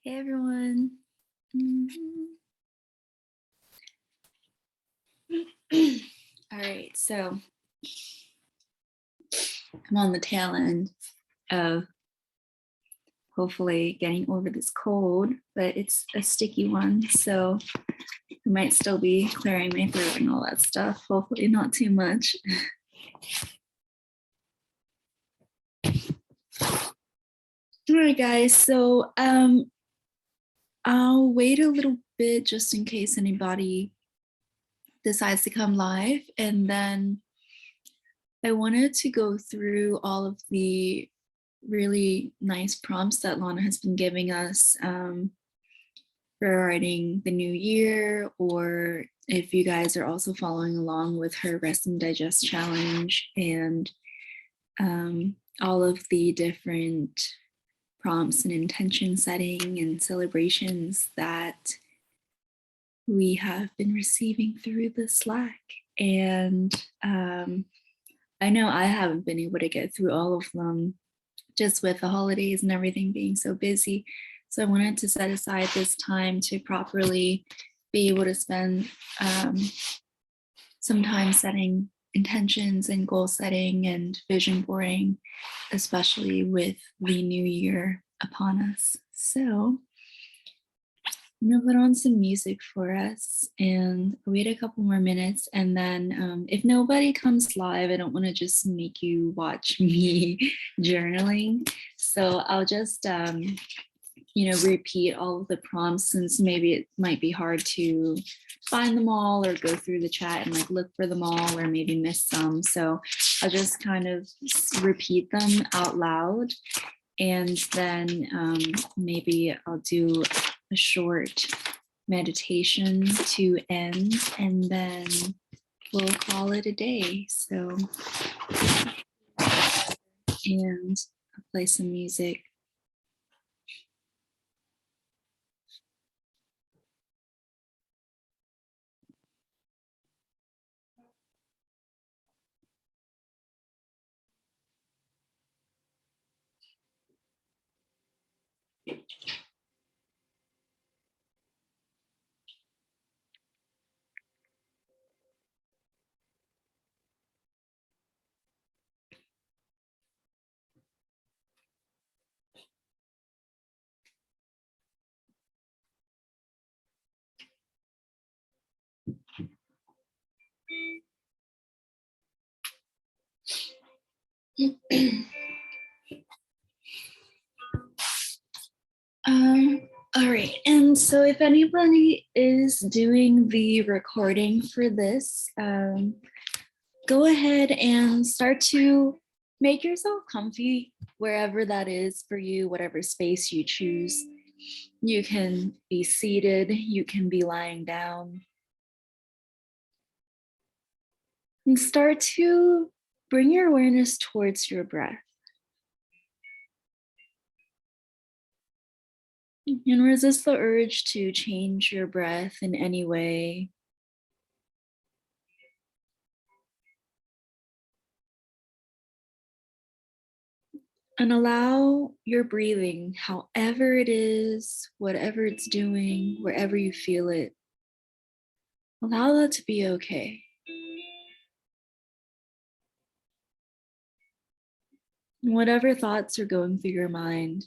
Hey everyone. Mhm. All right, so I'm on the tail end of hopefully getting over this cold, but it's a sticky one, so I might still be clearing my throat and all that stuff. Hopefully not too much. All right, guys, so I'll wait a little bit just in case anybody decides to come live, and then I wanted to go through all of the really nice prompts that Lana has been giving us for writing the new year, or if you guys are also following along with her Rest and Digest challenge and all of the different prompts and intention setting and celebrations that we have been receiving through the Slack. And I know I haven't been able to get through all of them just with the holidays and everything being so busy. So I wanted to set aside this time to properly be able to spend some time setting intentions and goal setting and vision boarding, especially with the new year upon us. So I'm gonna put on some music for us and wait a couple more minutes. And then if nobody comes live, I don't want to just make you watch me journaling. So I'll just, repeat all of the prompts, since maybe it might be hard to find them all or go through the chat and like look for them all or maybe miss some. So I'll just kind of repeat them out loud, and then maybe I'll do a short meditation to end, and then we'll call it a day. So, and I'll play some music. All right, and so if anybody is doing the recording for this, go ahead and start to make yourself comfy wherever that is for you, whatever space you choose. You can be seated, you can be lying down, and start to bring your awareness towards your breath. And resist the urge to change your breath in any way. And allow your breathing, however it is, whatever it's doing, wherever you feel it, allow that to be okay. And whatever thoughts are going through your mind,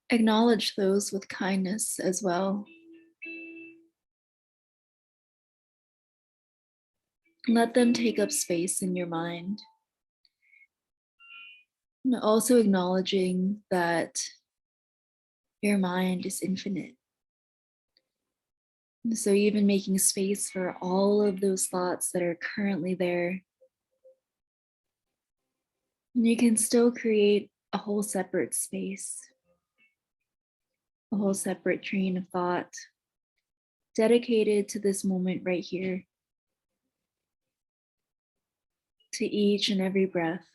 acknowledge those with kindness as well. Let them take up space in your mind. And also acknowledging that your mind is infinite. And so even making space for all of those thoughts that are currently there, and you can still create a whole separate space, a whole separate train of thought dedicated to this moment right here, to each and every breath,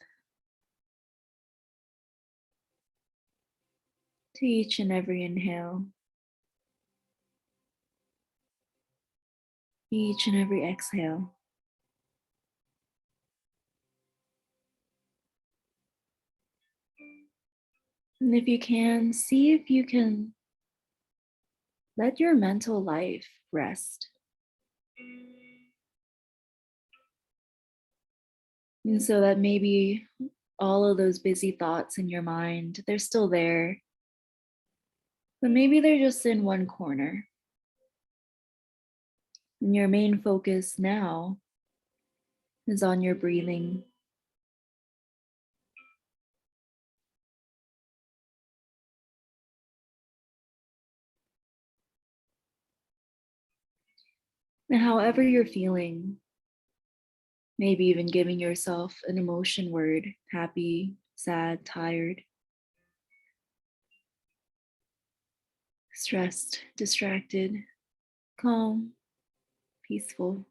to each and every inhale, each and every exhale. And if you can, see if you can let your mental life rest. And so that maybe all of those busy thoughts in your mind, they're still there, but maybe they're just in one corner. And your main focus now is on your breathing. And however you're feeling, maybe even giving yourself an emotion word: happy, sad, tired, stressed, distracted, calm, peaceful.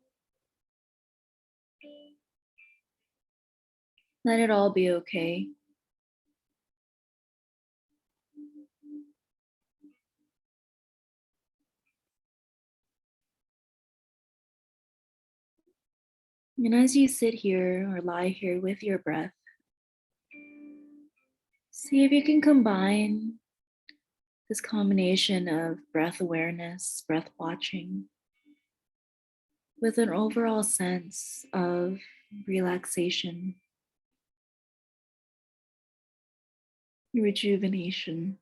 Let it all be okay. And as you sit here or lie here with your breath, see if you can combine this combination of breath awareness, breath watching, with an overall sense of relaxation, rejuvenation.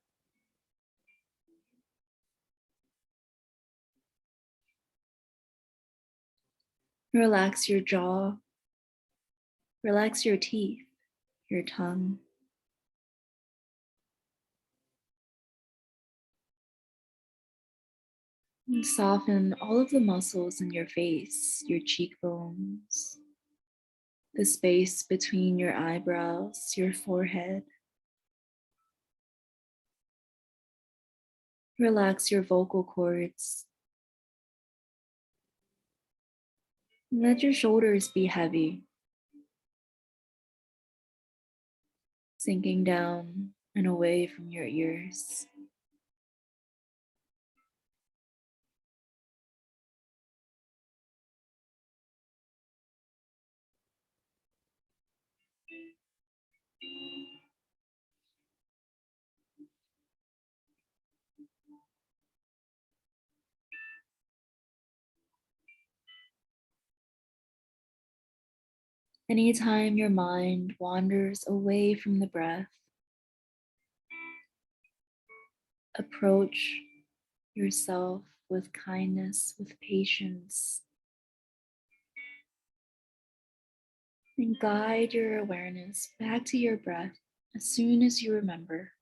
Relax your jaw, relax your teeth, your tongue. And soften all of the muscles in your face, your cheekbones, the space between your eyebrows, your forehead. Relax your vocal cords. Let your shoulders be heavy, sinking down and away from your ears. Anytime your mind wanders away from the breath, approach yourself with kindness, with patience, and guide your awareness back to your breath as soon as you remember.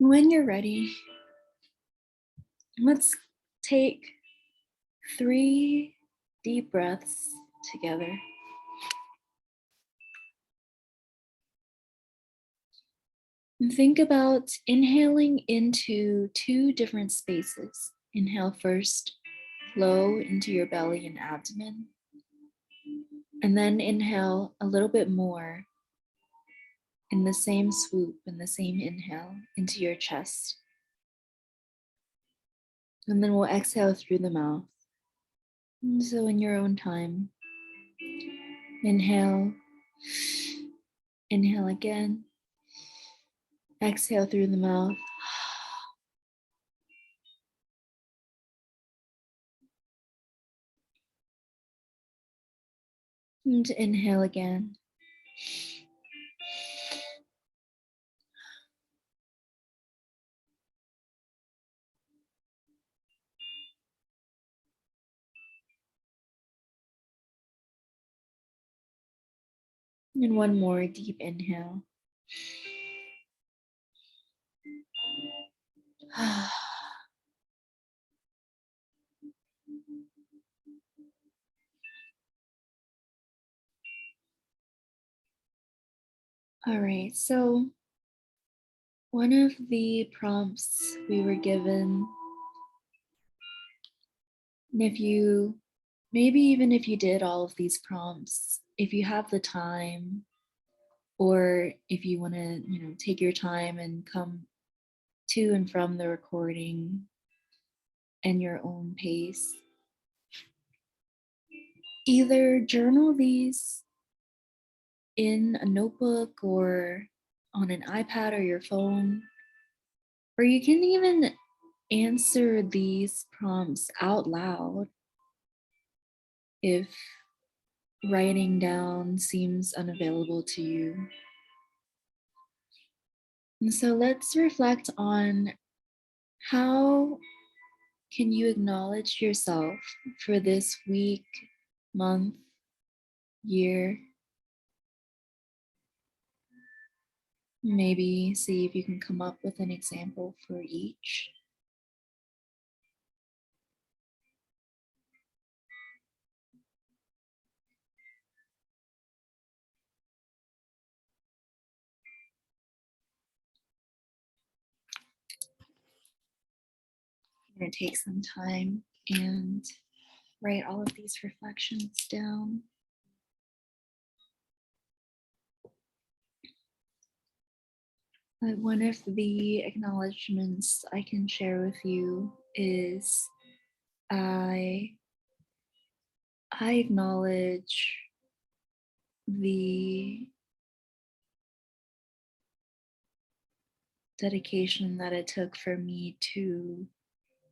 When you're ready, let's take 3 deep breaths together. And think about inhaling into 2 different spaces. Inhale first, low into your belly and abdomen. And then inhale a little bit more in the same swoop, in the same inhale, into your chest. And then we'll exhale through the mouth. And so, in your own time, inhale, inhale again, exhale through the mouth. And inhale again. And one more deep inhale. All right, so one of the prompts we were given, and if you maybe even if you did all of these prompts, if you have the time, or if you want to, take your time and come to and from the recording and your own pace, either journal these in a notebook or on an iPad or your phone, or you can even answer these prompts out loud if writing down seems unavailable to you. And so let's reflect on how can you acknowledge yourself for this week, month, year. Maybe see if you can come up with an example for each. I'm going to take some time and write all of these reflections down. But one of the acknowledgements I can share with you is I acknowledge the dedication that it took for me to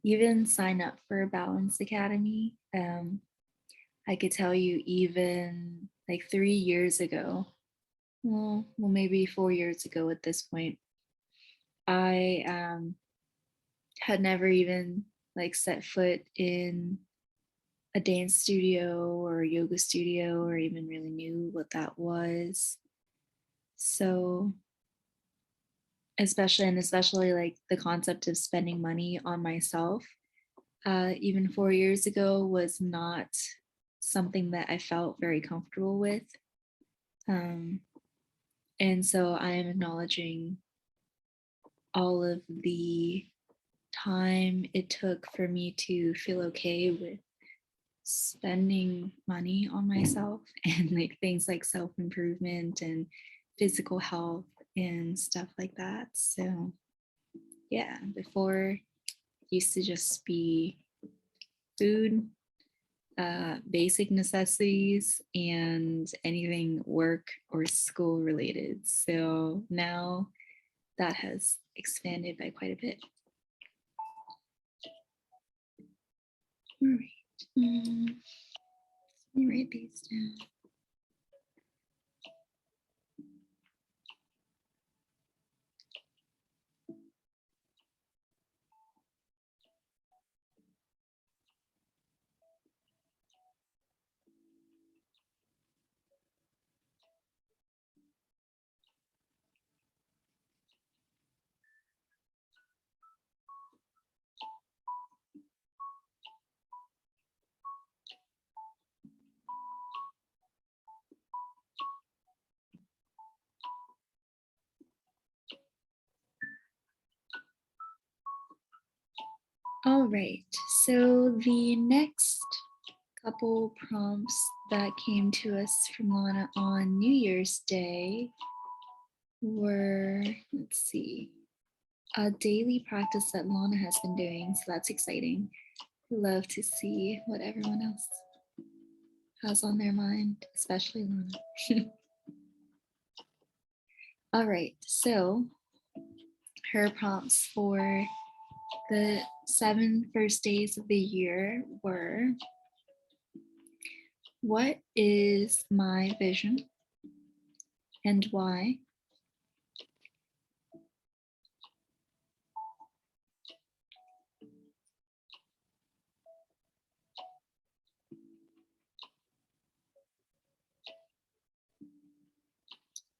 even sign up for Balance Academy. I could tell you even like 3 years ago, well, maybe 4 years ago at this point, I had never even like set foot in a dance studio or a yoga studio or even really knew what that was. So especially like the concept of spending money on myself, even 4 years ago, was not something that I felt very comfortable with. Um, and so I am acknowledging all of the time it took for me to feel okay with spending money on myself and like things like self-improvement and physical health and stuff like that. So yeah, before it used to just be food, basic necessities, and anything work or school related. So now that has expanded by quite a bit. All right. Let me write these down. All right, so the next couple prompts that came to us from Lana on New Year's Day were, let's see, a daily practice that Lana has been doing, so that's exciting. Love to see what everyone else has on their mind, especially Lana. All right, so her prompts for the 7 first days of the year were: what is my vision and why?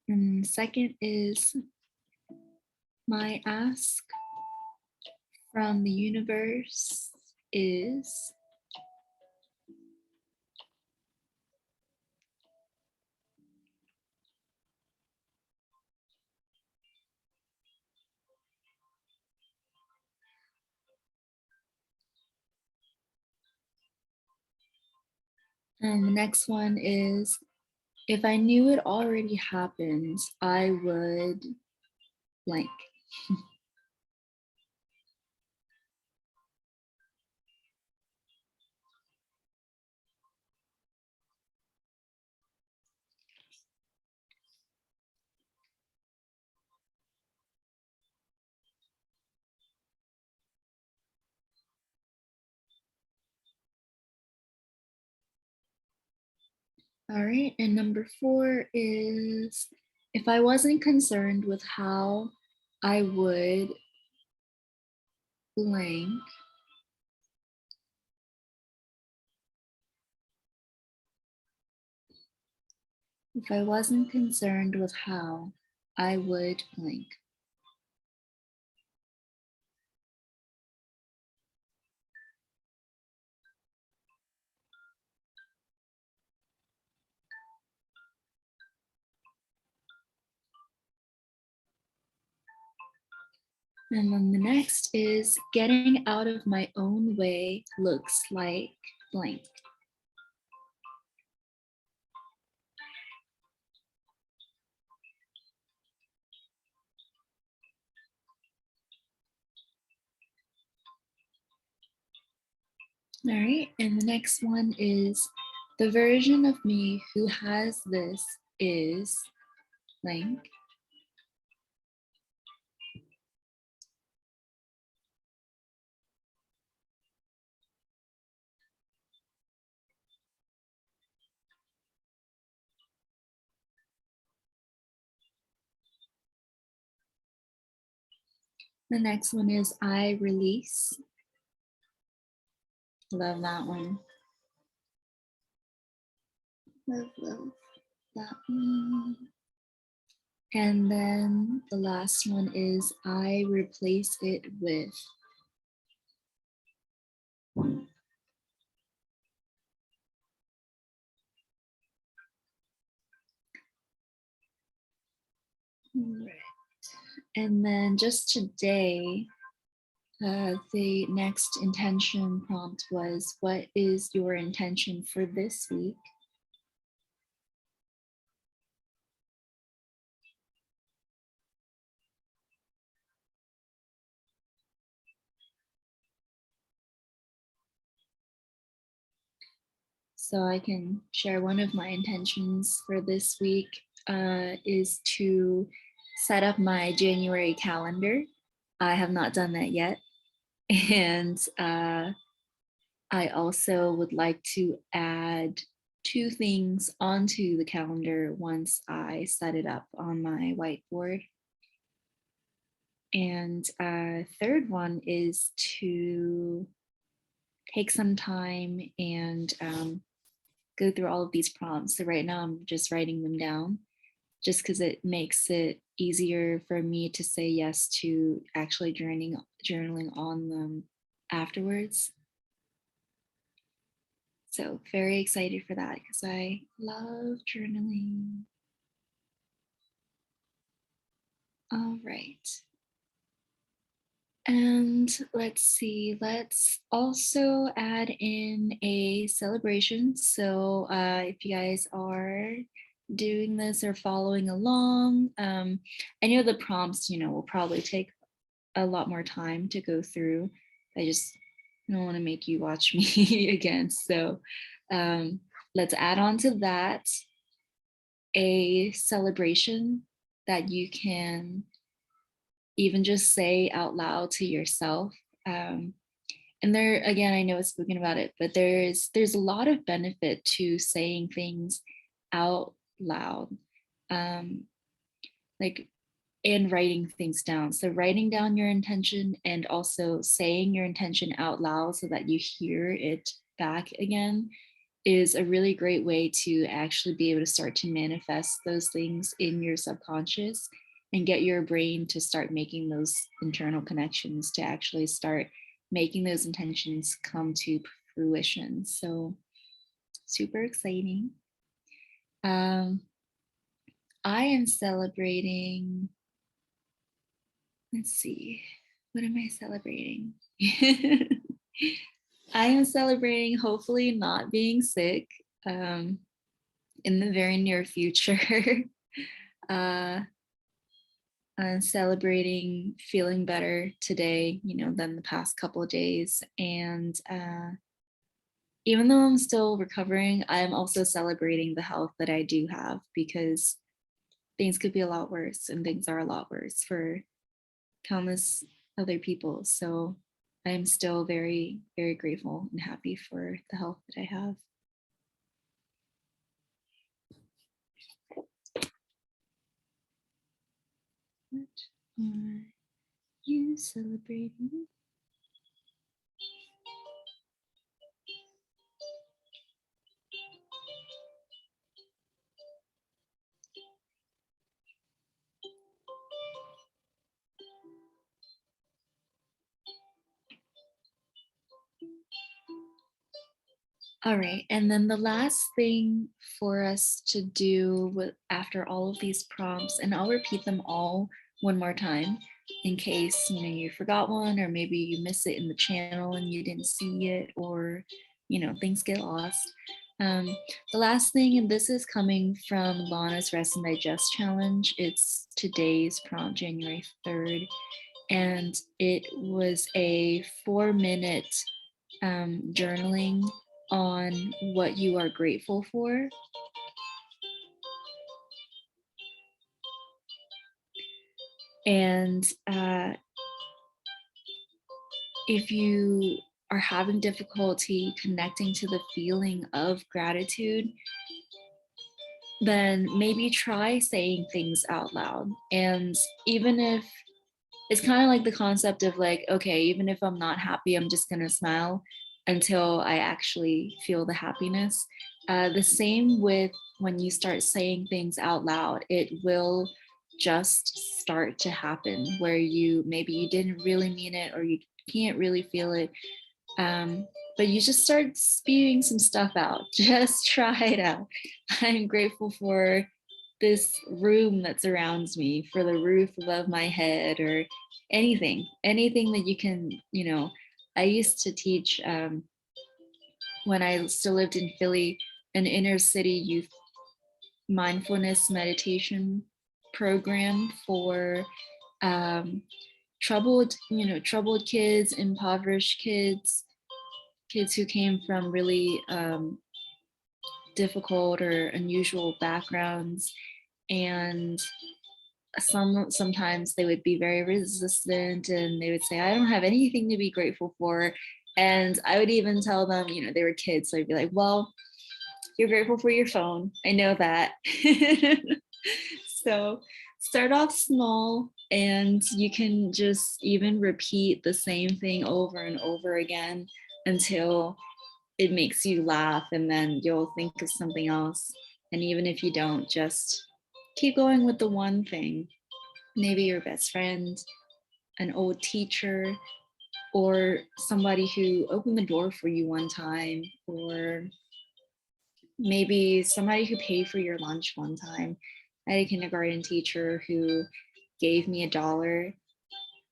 And second is my ask from the universe is. The next one is, if I knew it already happened, I would blank. All right, and number 4 is, if I wasn't concerned with how I would blank, if I wasn't concerned with how I would blank. And then the next is, getting out of my own way looks like blank. All right, and the next one is, the version of me who has this is blank. The next one is, I release. Love that one. Love that one. And then the last one is, I replace it with. Right. And then just today, the next intention prompt was, what is your intention for this week? So I can share one of my intentions for this week is to set up my January calendar. I have not done that yet. And I also would like to add 2 things onto the calendar once I set it up on my whiteboard. And third one is to take some time and go through all of these prompts. So right now I'm just writing them down just because it makes it easier for me to say yes to actually journaling on them afterwards. So very excited for that because I love journaling. All right. And let's see, let's also add in a celebration. So if you guys are doing this or following along, I know the prompts, will probably take a lot more time to go through. I just don't want to make you watch me again. So let's add on to that a celebration that you can even just say out loud to yourself. And there, again, I know I've spoken about it, but there's a lot of benefit to saying things out loud, like and writing things down. So writing down your intention and also saying your intention out loud so that you hear it back again is a really great way to actually be able to start to manifest those things in your subconscious and get your brain to start making those internal connections to actually start making those intentions come to fruition. So super exciting. I am celebrating, let's see, what am I celebrating? I am celebrating hopefully not being sick. um, in the very near future. uh, Celebrating feeling better today, than the past couple of days. And even though I'm still recovering, I'm also celebrating the health that I do have, because things could be a lot worse, and things are a lot worse for countless other people. So I'm still very, very grateful and happy for the health that I have. What are you celebrating? All right. And then the last thing for us to do after all of these prompts, and I'll repeat them all one more time in case you forgot one, or maybe you miss it in the channel and you didn't see it, or things get lost. Um, the last thing, and this is coming from Lana's Rest and Digest Challenge. It's today's prompt, January 3rd, and it was a 4-minute journaling on what you are grateful for. And if you are having difficulty connecting to the feeling of gratitude, then maybe try saying things out loud. And even if it's kind of like the concept of like, okay, even if I'm not happy, I'm just going to smile until I actually feel the happiness. The same with when you start saying things out loud, it will just start to happen where maybe you didn't really mean it, or you can't really feel it. But you just start spewing some stuff out. Just try it out. I'm grateful for this room that surrounds me, for the roof above my head, or anything that you can, I used to teach when I still lived in Philly, an inner city youth mindfulness meditation program for troubled kids, impoverished kids who came from really difficult or unusual backgrounds. And sometimes they would be very resistant, and they would say, I don't have anything to be grateful for. And I would even tell them, they were kids, so I'd be like, well, you're grateful for your phone, I know that. So start off small, and you can just even repeat the same thing over and over again until it makes you laugh, and then you'll think of something else. And even if you don't, just keep going with the one thing. Maybe your best friend, an old teacher, or somebody who opened the door for you one time, or maybe somebody who paid for your lunch one time. I had a kindergarten teacher who gave me $1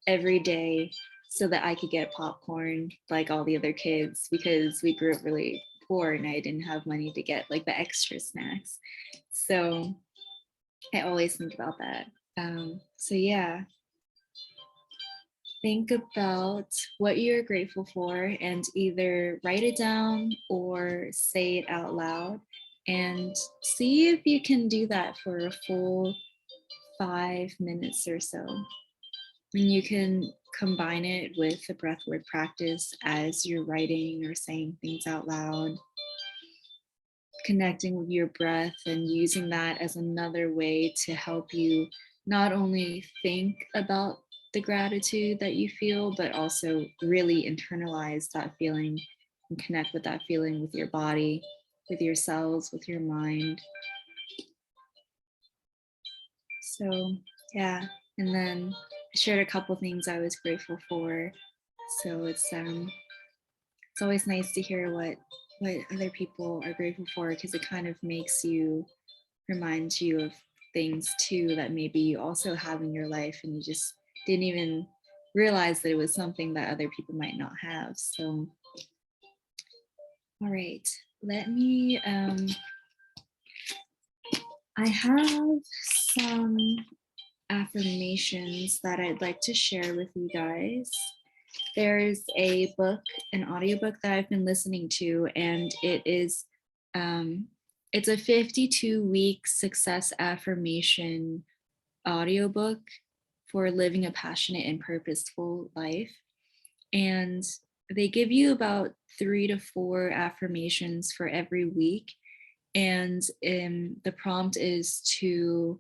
every day so that I could get popcorn like all the other kids, because we grew up really poor and I didn't have money to get like the extra snacks. So I always think about that. So yeah, think about what you're grateful for and either write it down or say it out loud, and see if you can do that for a full 5 minutes or so. And you can combine it with the breathwork practice as you're writing or saying things out loud, connecting with your breath and using that as another way to help you not only think about the gratitude that you feel, but also really internalize that feeling and connect with that feeling with your body, with your cells, with your mind. So yeah, and then I shared a couple things I was grateful for. So it's always nice to hear what other people are grateful for, because it kind of reminds you of things too that maybe you also have in your life and you just didn't even realize that it was something that other people might not have. So all right, let me, I have some affirmations that I'd like to share with you guys. There's a book, an audiobook that I've been listening to, and um, it's a 52-week success affirmation audiobook for living a passionate and purposeful life. And they give you about 3 to 4 affirmations for every week. And the prompt is to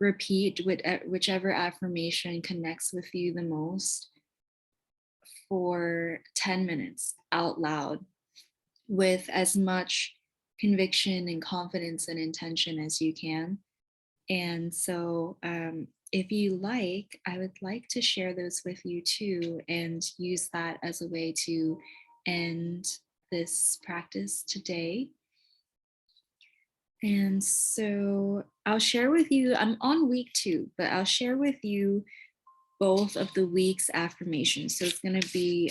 repeat whichever affirmation connects with you the most for 10 minutes out loud with as much conviction and confidence and intention as you can. And so, if you like, I would like to share those with you too and use that as a way to end this practice today. And so I'll share with you, I'm on week 2, but I'll share with you both of the week's affirmations. So it's going to be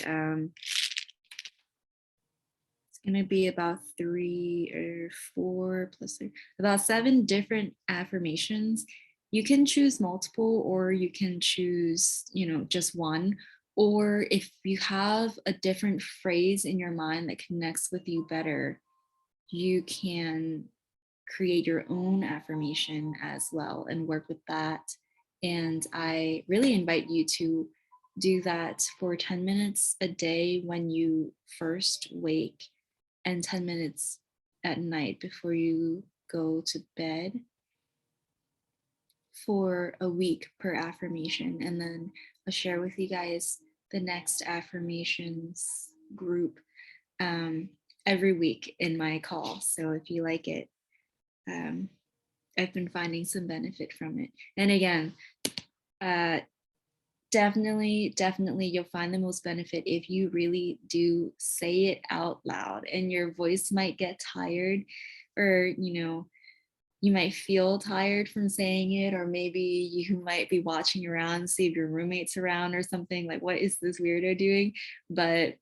about 3 or 4 plus 3, about 7 different affirmations. You can choose multiple, or you can choose, just one. Or if you have a different phrase in your mind that connects with you better, you can create your own affirmation as well and work with that. And I really invite you to do that for 10 minutes a day when you first wake, and 10 minutes at night before you go to bed, for a week per affirmation. And then I'll share with you guys the next affirmations group every week in my call. So if you like it, I've been finding some benefit from it. And again, definitely you'll find the most benefit if you really do say it out loud. And your voice might get tired, or you might feel tired from saying it, or maybe you might be watching around, see if your roommate's around or something, like, what is this weirdo doing? But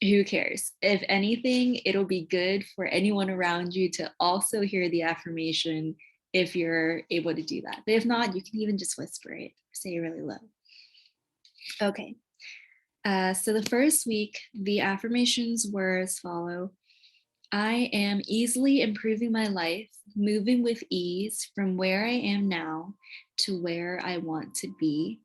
who cares? If anything, it'll be good for anyone around you to also hear the affirmation if you're able to do that. But if not, you can even just whisper it, say it really low. Okay. So the first week, the affirmations were as follow. I am easily improving my life, moving with ease from where I am now to where I want to be.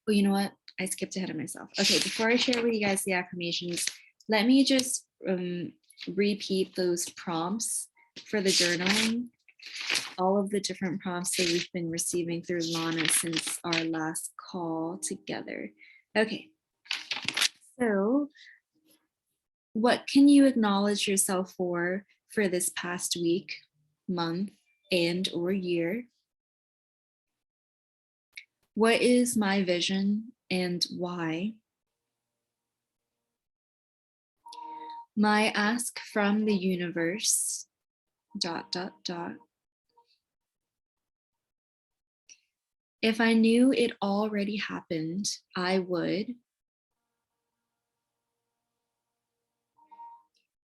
Well, you know what? I skipped ahead of myself. Okay, before I share with you guys the affirmations, let me just repeat those prompts for the journaling, all of the different prompts that we've been receiving through Lana since our last call together. Okay, so what can you acknowledge yourself for this past week, month, and or year? What is my vision and why? My ask from the universe, ... If I knew it already happened, I would.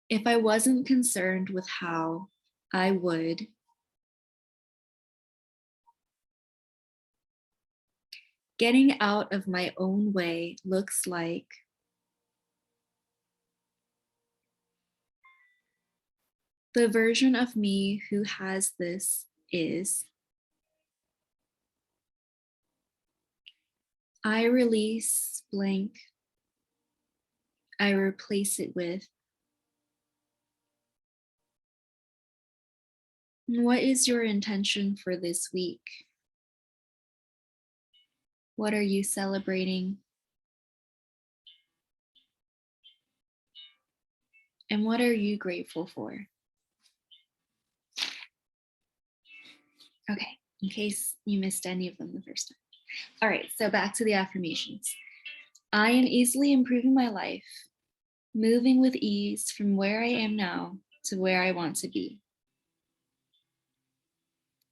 If I wasn't concerned with how, I would. Getting out of my own way looks like. The version of me who has this is. I release blank. I replace it with. What is your intention for this week? What are you celebrating? And what are you grateful for? Okay, in case you missed any of them the first time. All right, so back to the affirmations. I am easily improving my life, moving with ease from where I am now to where I want to be.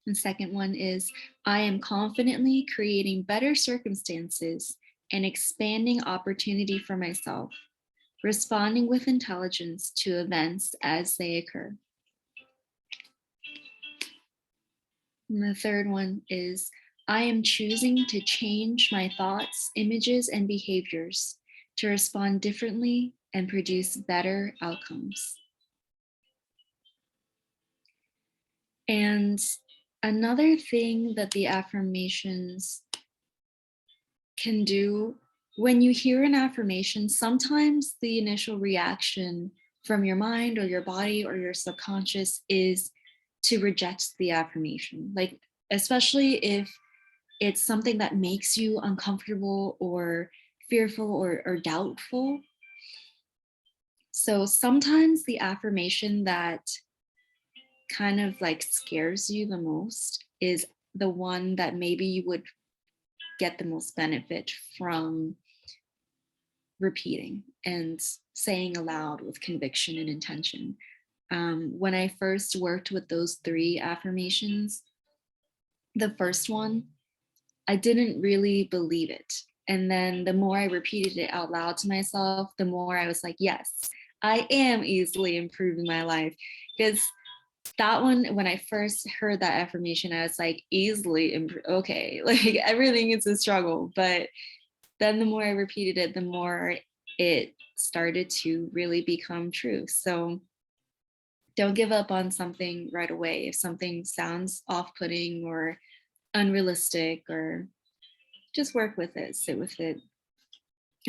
The second one is, I am confidently creating better circumstances and expanding opportunity for myself, responding with intelligence to events as they occur. And the third one is, I am choosing to change my thoughts, images, and behaviors to respond differently and produce better outcomes. And another thing that the affirmations can do, when you hear an affirmation, sometimes the initial reaction from your mind or your body or your subconscious is to reject the affirmation. Like, especially if it's something that makes you uncomfortable or fearful or doubtful. So sometimes the affirmation that kind of like scares you the most is the one that maybe you would get the most benefit from repeating and saying aloud with conviction and intention. When I first worked with those 3 affirmations, the first one, I didn't really believe it. And then the more I repeated it out loud to myself, the more I was like, yes, I am easily improving my life. Because that one, when I first heard that affirmation, I was like, easily, okay, like everything is a struggle. But then the more I repeated it, the more it started to really become true. So don't give up on something right away. If something sounds off-putting or unrealistic, or just work with it, sit with it.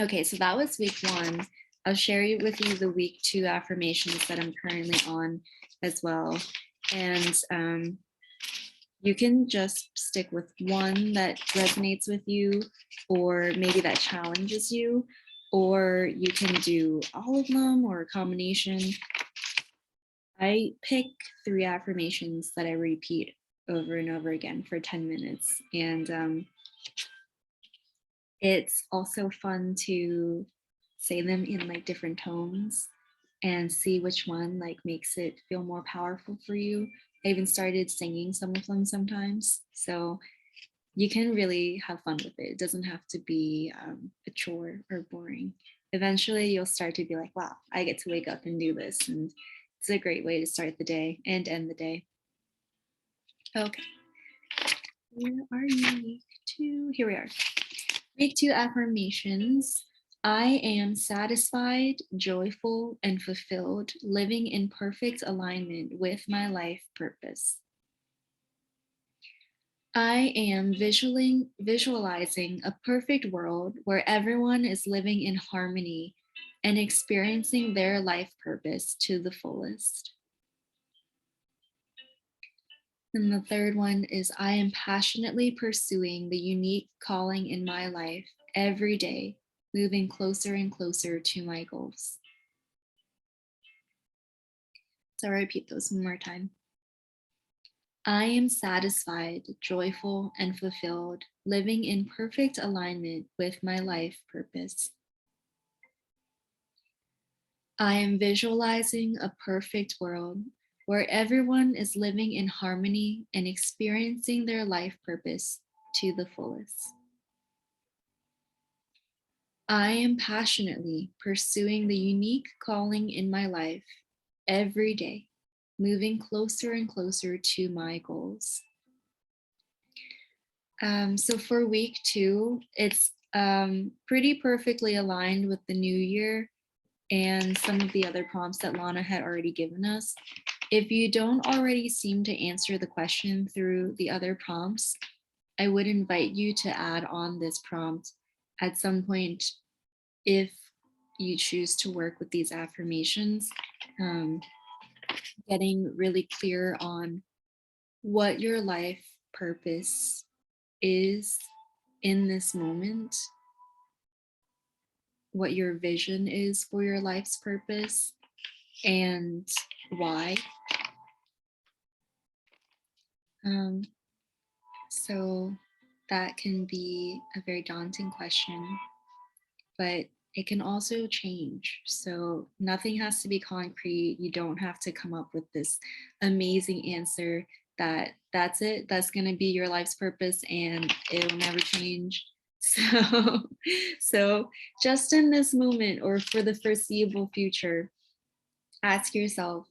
Okay, so that was week 1. I'll share with you the week 2 affirmations that I'm currently on as well. And you can just stick with one that resonates with you, or maybe that challenges you, or you can do all of them or a combination. I pick 3 affirmations that I repeat over and over again for 10 minutes. And it's also fun to say them in like different tones and see which one like makes it feel more powerful for you. I even started singing some of them sometimes. So you can really have fun with it. It doesn't have to be a chore or boring. Eventually you'll start to be like, wow, I get to wake up and do this. And it's a great way to start the day and end the day. Okay. Where are you? Week 2. Here we are. Week 2 affirmations. I am satisfied, joyful, and fulfilled, living in perfect alignment with my life purpose. I am visualizing a perfect world where everyone is living in harmony and experiencing their life purpose to the fullest. And the third one is, I am passionately pursuing the unique calling in my life every day, moving closer and closer to my goals. So I'll repeat those one more time. I am satisfied, joyful, and fulfilled, living in perfect alignment with my life purpose. I am visualizing a perfect world where everyone is living in harmony and experiencing their life purpose to the fullest. I am passionately pursuing the unique calling in my life every day, moving closer and closer to my goals. So for week 2, it's pretty perfectly aligned with the new year and some of the other prompts that Lana had already given us. If you don't already seem to answer the question through the other prompts, I would invite you to add on this prompt at some point if you choose to work with these affirmations, getting really clear on what your life purpose is in this moment, what your vision is for your life's purpose, and why. So that can be a very daunting question, but it can also change. So nothing has to be concrete. You don't have to come up with this amazing answer that's it, that's going to be your life's purpose and it'll never change. So, so just in this moment or for the foreseeable future, ask yourself,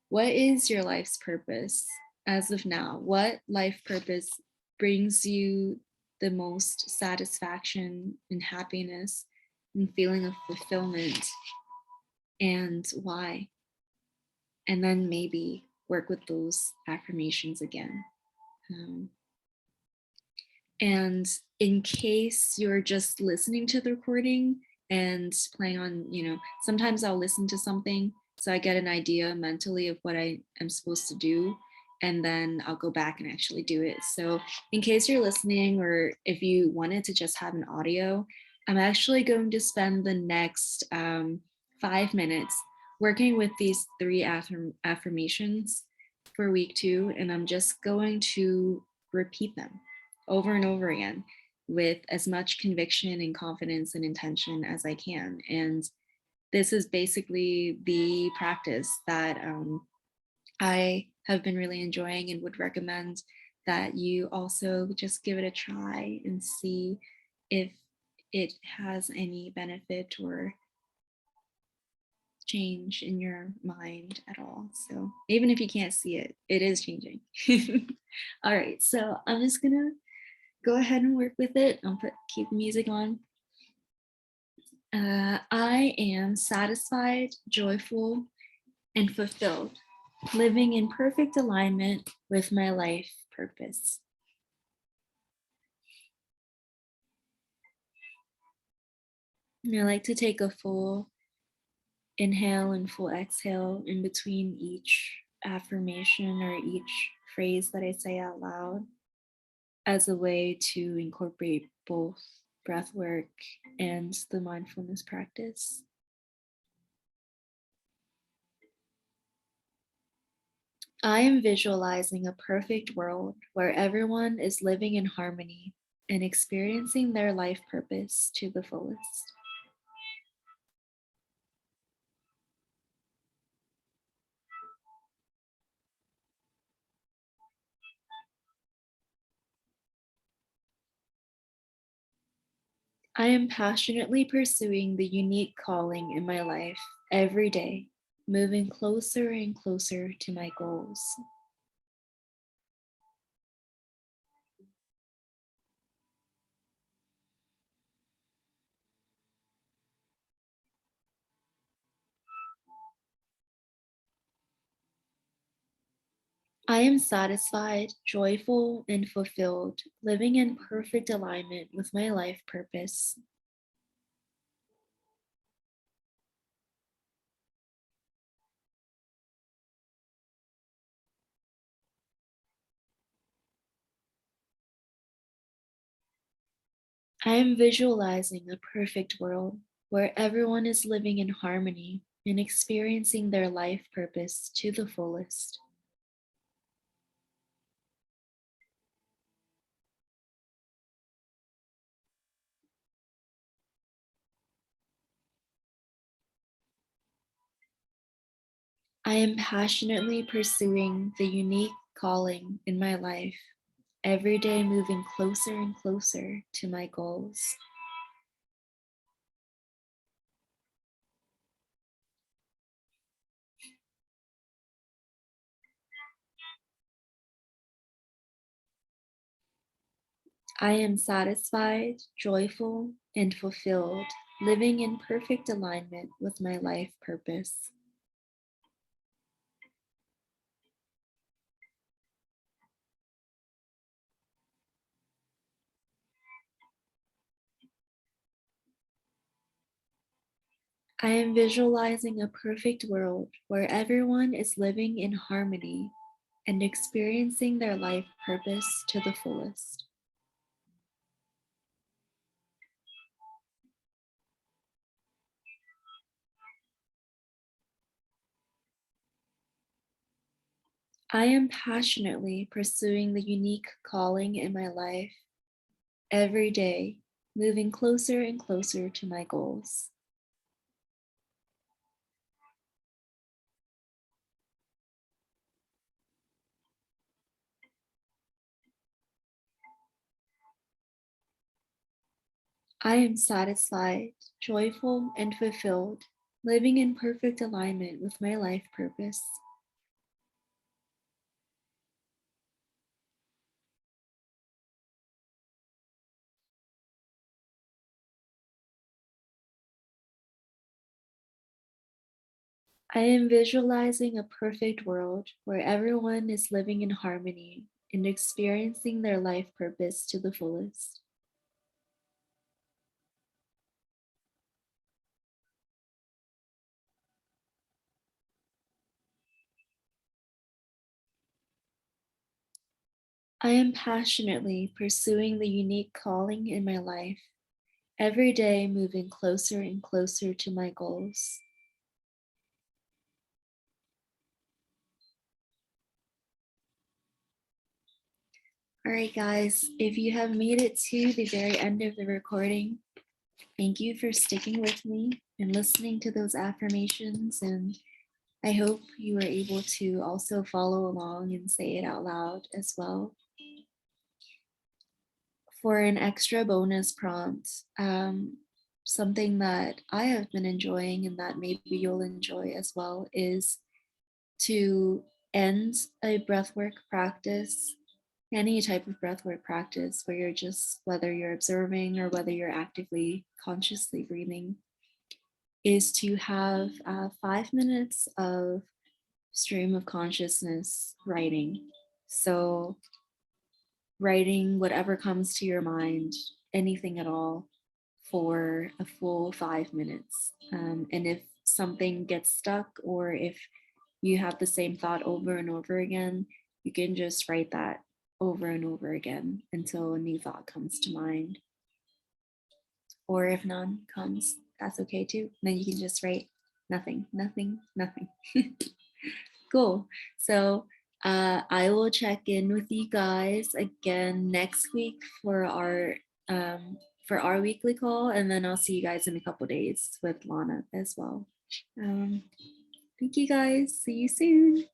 what is your life's purpose as of now? What life purpose brings you the most satisfaction and happiness and feeling of fulfillment, and why? And then maybe work with those affirmations again. Um, And in case you're just listening to the recording and planning on, sometimes I'll listen to something so I get an idea mentally of what I am supposed to do. And then I'll go back and actually do it. So, in case you're listening, or if you wanted to just have an audio, I'm actually going to spend the next 5 minutes working with these three affirmations for week 2. And I'm just going to repeat them over and over again with as much conviction and confidence and intention as I can. And this is basically the practice that I have been really enjoying and would recommend that you also just give it a try and see if it has any benefit or change in your mind at all. So even if you can't see it, it is changing. All right, so I'm just gonna go ahead and work with it. Keep the music on. I am satisfied, joyful, and fulfilled, living in perfect alignment with my life purpose. And I like to take a full inhale and full exhale in between each affirmation or each phrase that I say out loud, as a way to incorporate both breath work and the mindfulness practice. I am visualizing a perfect world where everyone is living in harmony and experiencing their life purpose to the fullest. I am passionately pursuing the unique calling in my life every day, moving closer and closer to my goals. I am satisfied, joyful, and fulfilled, living in perfect alignment with my life purpose. I am visualizing a perfect world where everyone is living in harmony and experiencing their life purpose to the fullest. I am passionately pursuing the unique calling in my life, every day moving closer and closer to my goals. I am satisfied, joyful, and fulfilled, living in perfect alignment with my life purpose. I am visualizing a perfect world where everyone is living in harmony and experiencing their life purpose to the fullest. I am passionately pursuing the unique calling in my life every day, moving closer and closer to my goals. I am satisfied, joyful, and fulfilled, living in perfect alignment with my life purpose. I am visualizing a perfect world where everyone is living in harmony and experiencing their life purpose to the fullest. I am passionately pursuing the unique calling in my life, every day moving closer and closer to my goals. All right, guys, if you have made it to the very end of the recording, thank you for sticking with me and listening to those affirmations. And I hope you were able to also follow along and say it out loud as well. For an extra bonus prompt, something that I have been enjoying and that maybe you'll enjoy as well is to end a breathwork practice, any type of breathwork practice where you're just, whether you're observing or whether you're actively consciously breathing, is to have 5 minutes of stream of consciousness writing. So, writing whatever comes to your mind, anything at all, for a full 5 minutes. And if something gets stuck or if you have the same thought over and over again, you can just write that over and over again until a new thought comes to mind. Or if none comes, that's okay too. Then you can just write nothing, nothing, nothing. Cool. So I will check in with you guys again next week um, for our weekly call, and then I'll see you guys in a couple days with Lana as well. Um, thank you guys. See you soon.